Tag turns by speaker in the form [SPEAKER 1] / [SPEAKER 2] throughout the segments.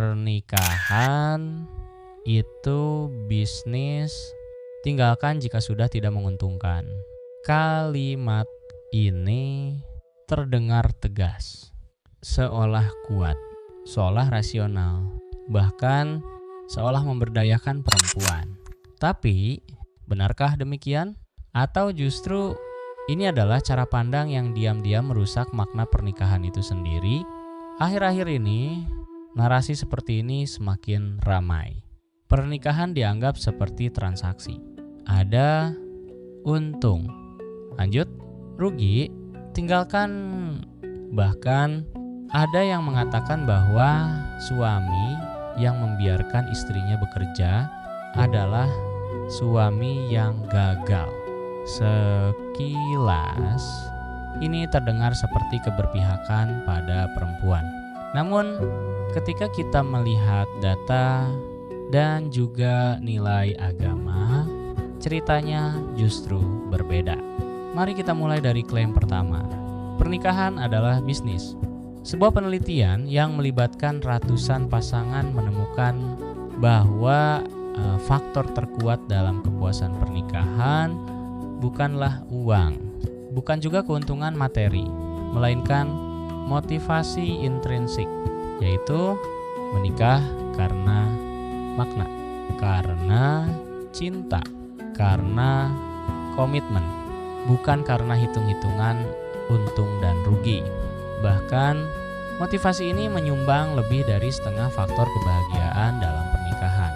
[SPEAKER 1] pernikahan itu bisnis, tinggalkan jika sudah tidak menguntungkan. Kalimat ini terdengar tegas, seolah kuat, seolah rasional, bahkan seolah memberdayakan perempuan. Tapi, benarkah demikian? Atau justru ini adalah cara pandang yang diam-diam merusak makna pernikahan itu sendiri? Akhir-akhir ini, narasi seperti ini semakin ramai. Pernikahan dianggap seperti transaksi. Ada untung, lanjut rugi, tinggalkan. Bahkan ada yang mengatakan bahwa suami yang membiarkan istrinya bekerja adalah suami yang gagal. Sekilas ini terdengar seperti keberpihakan pada perempuan. Namun ketika kita melihat data dan juga nilai agama, ceritanya justru berbeda. Mari kita mulai dari klaim pertama. Pernikahan adalah bisnis. Sebuah penelitian yang melibatkan ratusan pasangan menemukan bahwa faktor terkuat dalam kepuasan pernikahan bukanlah uang, bukan juga keuntungan materi, melainkan motivasi intrinsik, yaitu menikah karena makna, karena cinta, karena komitmen, bukan karena hitung-hitungan untung dan rugi. Bahkan motivasi ini menyumbang lebih dari setengah faktor kebahagiaan dalam pernikahan.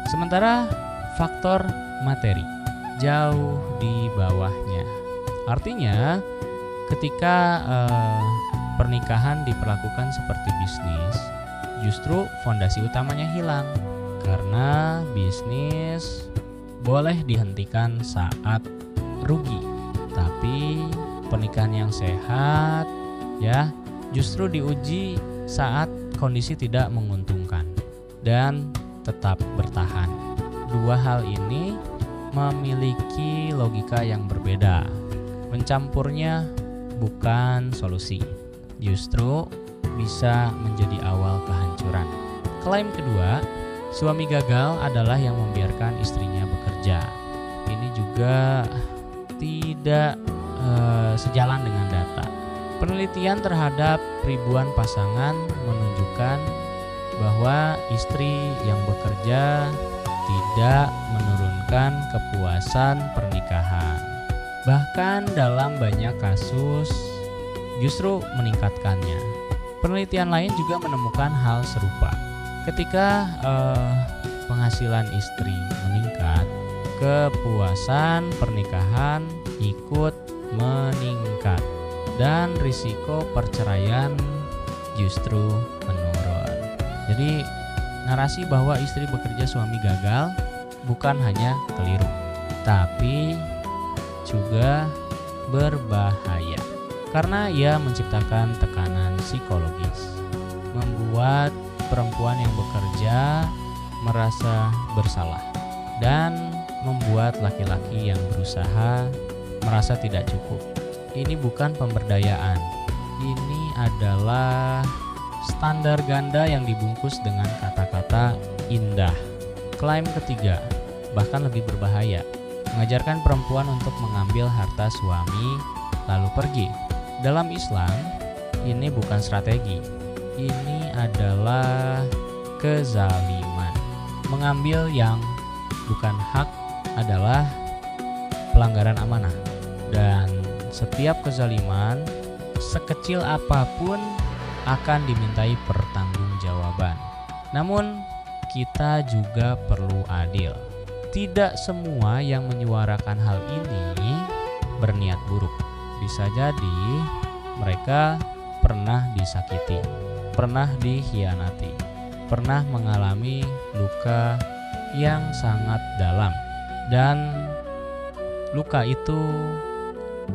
[SPEAKER 1] Sementara faktor materi jauh di bawahnya. Artinya ketika pernikahan diperlakukan seperti bisnis, justru fondasi utamanya hilang. Karena bisnis boleh dihentikan saat rugi, tapi pernikahan yang sehat justru diuji saat kondisi tidak menguntungkan dan tetap bertahan. Dua hal ini memiliki logika yang berbeda. Mencampurnya bukan solusi, justru bisa menjadi awal kehancuran. Klaim kedua, suami gagal adalah yang membiarkan istrinya bekerja. Ini juga tidak sejalan dengan data. Penelitian terhadap ribuan pasangan menunjukkan bahwa istri yang bekerja tidak menurunkan kepuasan pernikahan. Bahkan dalam banyak kasus justru meningkatkannya. Penelitian lain juga menemukan hal serupa. Ketika penghasilan istri meningkat, kepuasan pernikahan ikut meningkat dan risiko perceraian justru menurun. Jadi narasi bahwa istri bekerja suami gagal bukan hanya keliru, tapi juga berbahaya karena ia menciptakan tekanan psikologis, membuat perempuan yang bekerja merasa bersalah, dan membuat laki-laki yang berusaha merasa tidak cukup. Ini bukan pemberdayaan, ini adalah standar ganda yang dibungkus dengan kata-kata indah. Klaim ketiga, bahkan lebih berbahaya, mengajarkan perempuan untuk mengambil harta suami lalu pergi. Dalam Islam, ini bukan strategi, ini adalah kezaliman. Mengambil yang bukan hak adalah pelanggaran amanah, dan setiap kezaliman sekecil apapun akan dimintai pertanggungjawaban. Namun kita juga perlu adil. Tidak semua yang menyuarakan hal ini berniat buruk. Bisa jadi mereka pernah disakiti, pernah dikhianati, pernah mengalami luka yang sangat dalam, dan luka itu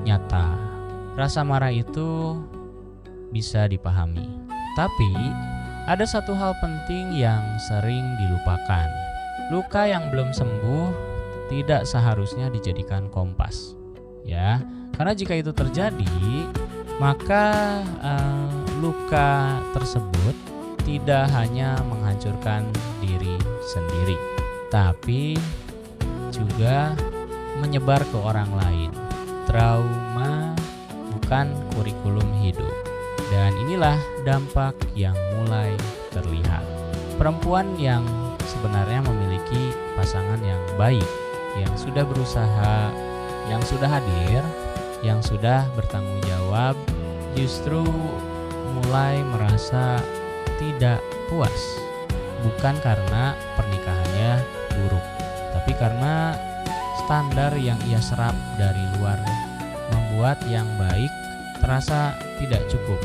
[SPEAKER 1] nyata. Rasa marah itu bisa dipahami. Tapi ada satu hal penting yang sering dilupakan. Luka yang belum sembuh tidak seharusnya dijadikan kompas. Ya, karena jika itu terjadi, maka luka tersebut tidak hanya menghancurkan diri sendiri, tapi juga menyebar ke orang lain. Trauma bukan kurikulum hidup. Dan inilah dampak yang mulai terlihat. Perempuan yang sebenarnya memiliki pasangan yang baik, yang sudah berusaha, yang sudah hadir, yang sudah bertanggung jawab, justru mulai merasa tidak puas. Bukan karena pernikahannya buruk, tapi karena standar yang ia serap dari luar membuat yang baik terasa tidak cukup.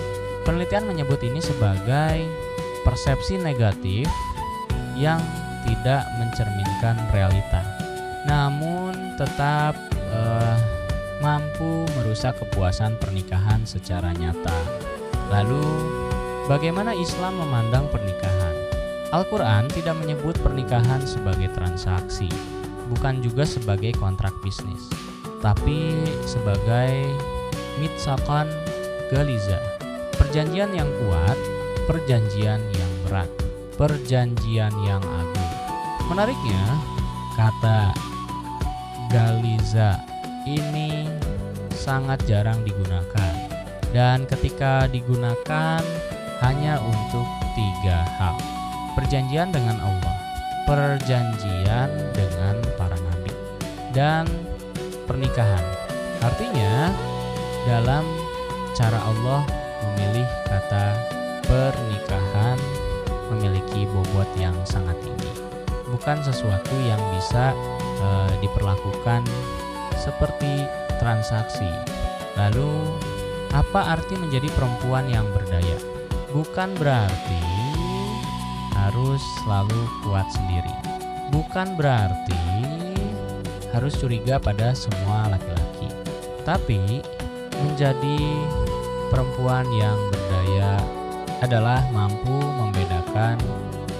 [SPEAKER 1] Penelitian menyebut ini sebagai persepsi negatif yang tidak mencerminkan realita, namun tetap mampu merusak kepuasan pernikahan secara nyata. Lalu, bagaimana Islam memandang pernikahan? Al-Quran tidak menyebut pernikahan sebagai transaksi, bukan juga sebagai kontrak bisnis, tapi sebagai mitsaqan galiza, perjanjian yang kuat, perjanjian yang berat, perjanjian yang agung. Menariknya, kata galiza ini sangat jarang digunakan, dan ketika digunakan hanya untuk 3 hal: perjanjian dengan Allah, perjanjian dengan para nabi, dan pernikahan. Artinya, dalam cara Allah memilih kata pernikahan memiliki bobot yang sangat tinggi, bukan sesuatu yang bisa diperlakukan seperti transaksi. Lalu, apa arti menjadi perempuan yang berdaya? Bukan berarti harus selalu kuat sendiri. Bukan berarti harus curiga pada semua laki-laki. Tapi menjadi perempuan yang berdaya adalah mampu membedakan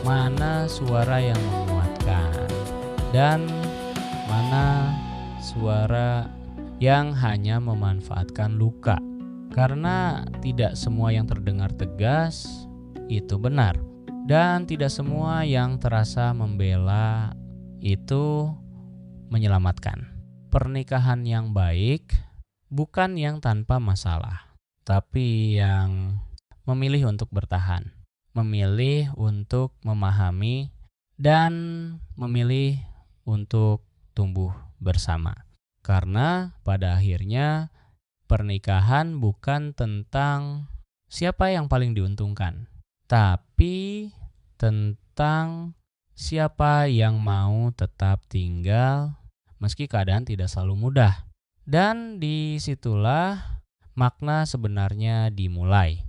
[SPEAKER 1] mana suara yang menguatkan dan mana suara yang hanya memanfaatkan luka. Karena tidak semua yang terdengar tegas itu benar, dan tidak semua yang terasa membela itu menyelamatkan. Pernikahan yang baik bukan yang tanpa masalah, tapi yang memilih untuk bertahan, memilih untuk memahami, dan memilih untuk tumbuh bersama. Karena pada akhirnya pernikahan bukan tentang siapa yang paling diuntungkan, tapi tentang siapa yang mau tetap tinggal meski keadaan tidak selalu mudah. Dan disitulah makna sebenarnya dimulai.